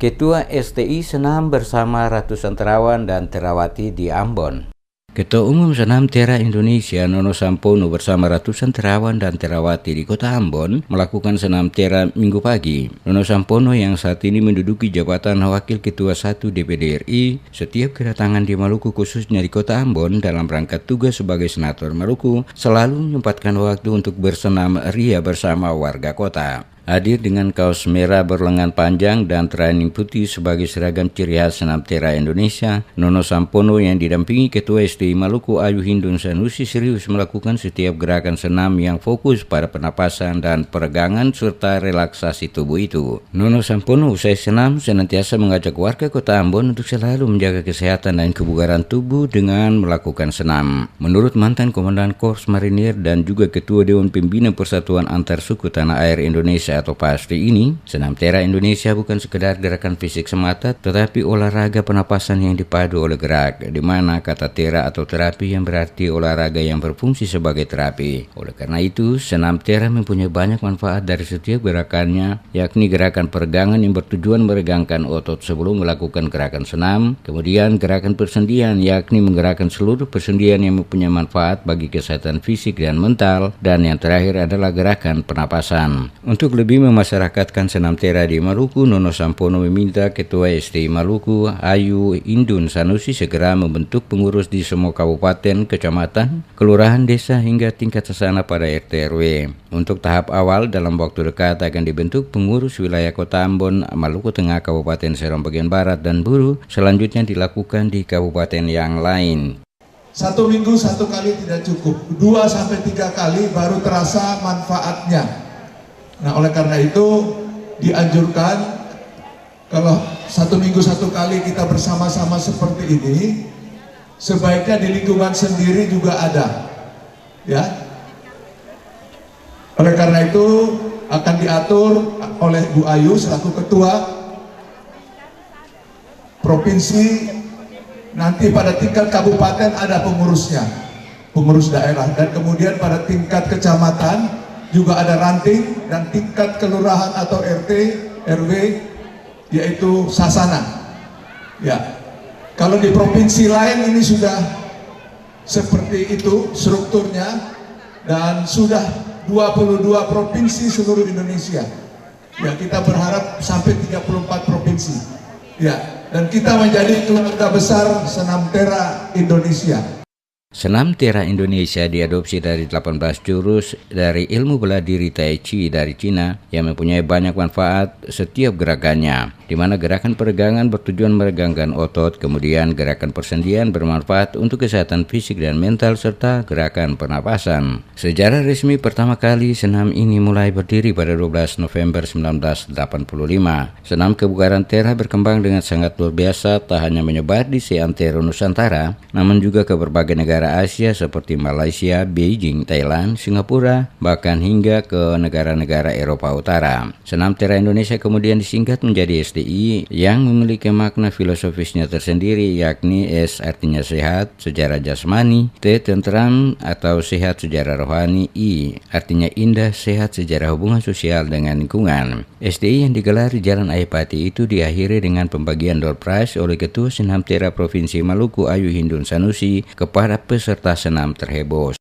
Ketua STI senam bersama ratusan terawan dan terawati di Ambon. Ketua Umum Senam Tera Indonesia Nono Sampono bersama ratusan terawan dan terawati di Kota Ambon melakukan senam tera Minggu pagi. Nono Sampono yang saat ini menduduki jabatan Wakil Ketua 1 DPD RI setiap kedatangan di Maluku khususnya di Kota Ambon dalam rangka tugas sebagai Senator Maluku selalu menyempatkan waktu untuk bersenam ria bersama warga kota. Hadir dengan kaos merah berlengan panjang dan training putih sebagai seragam ciri khas senam tera Indonesia, Nono Sampono yang didampingi Ketua STI Maluku Ayu Hindun Sanusi serius melakukan setiap gerakan senam yang fokus pada pernapasan dan peregangan serta relaksasi tubuh itu. Nono Sampono usai senam senantiasa mengajak warga Kota Ambon untuk selalu menjaga kesehatan dan kebugaran tubuh dengan melakukan senam. Menurut mantan Komandan Korps Marinir dan juga Ketua Dewan Pembina Persatuan Antarsuku Tanah Air Indonesia atau PASTI ini, senam tera Indonesia bukan sekedar gerakan fisik semata, tetapi olahraga pernapasan yang dipadu oleh gerak, di mana kata tera atau terapi yang berarti olahraga yang berfungsi sebagai terapi. Oleh karena itu, senam tera mempunyai banyak manfaat dari setiap gerakannya, yakni gerakan peregangan yang bertujuan meregangkan otot sebelum melakukan gerakan senam, kemudian gerakan persendian, yakni menggerakkan seluruh persendian yang mempunyai manfaat bagi kesehatan fisik dan mental, dan yang terakhir adalah gerakan pernapasan. Untuk lebih memasyarakatkan senam tera di Maluku, Nono Sampono meminta Ketua STI Maluku Ayu Hindun Sanusi segera membentuk pengurus di semua kabupaten, kecamatan, kelurahan, desa hingga tingkat sasana pada RT RW. Untuk tahap awal dalam waktu dekat akan dibentuk pengurus wilayah Kota Ambon, Maluku Tengah, Kabupaten Serang bagian Barat dan Buru. Selanjutnya dilakukan di kabupaten yang lain. 1 minggu 1 kali tidak cukup, 2-3 kali baru terasa manfaatnya. Nah, oleh karena itu dianjurkan kalau 1 minggu 1 kali kita bersama-sama seperti ini, sebaiknya di lingkungan sendiri juga ada, ya. Oleh karena itu akan diatur oleh Bu Ayu selaku Ketua Provinsi. Nanti pada tingkat kabupaten ada pengurusnya, pengurus daerah, dan kemudian pada tingkat kecamatan juga ada ranting, dan tingkat kelurahan atau RT, RW yaitu sasana. Ya, kalau di provinsi lain ini sudah seperti itu strukturnya, dan sudah 22 provinsi seluruh Indonesia. Ya, kita berharap sampai 34 provinsi. Ya, dan kita menjadi keluarga besar senam tera Indonesia. Senam tera Indonesia diadopsi dari 18 jurus dari ilmu bela diri Tai Chi dari Cina yang mempunyai banyak manfaat setiap gerakannya, di mana gerakan peregangan bertujuan meregangkan otot, kemudian gerakan persendian bermanfaat untuk kesehatan fisik dan mental, serta gerakan pernapasan. Sejarah resmi pertama kali senam ini mulai berdiri pada 12 November 1985. Senam kebugaran tera berkembang dengan sangat luar biasa, tak hanya menyebar di seantero Nusantara, namun juga ke berbagai negara Asia seperti Malaysia, Beijing, Thailand, Singapura, bahkan hingga ke negara-negara Eropa Utara. Senam tera Indonesia kemudian disingkat menjadi STI yang memiliki makna filosofisnya tersendiri, yakni S artinya sehat secara jasmani, T tentram atau sehat secara rohani, I artinya indah sehat secara hubungan sosial dengan lingkungan. STI yang digelar di Jalan Ayapati itu diakhiri dengan pembagian door prize oleh Ketua Senam Tera Provinsi Maluku Ayu Hindun Sanusi kepada peserta senam terheboh.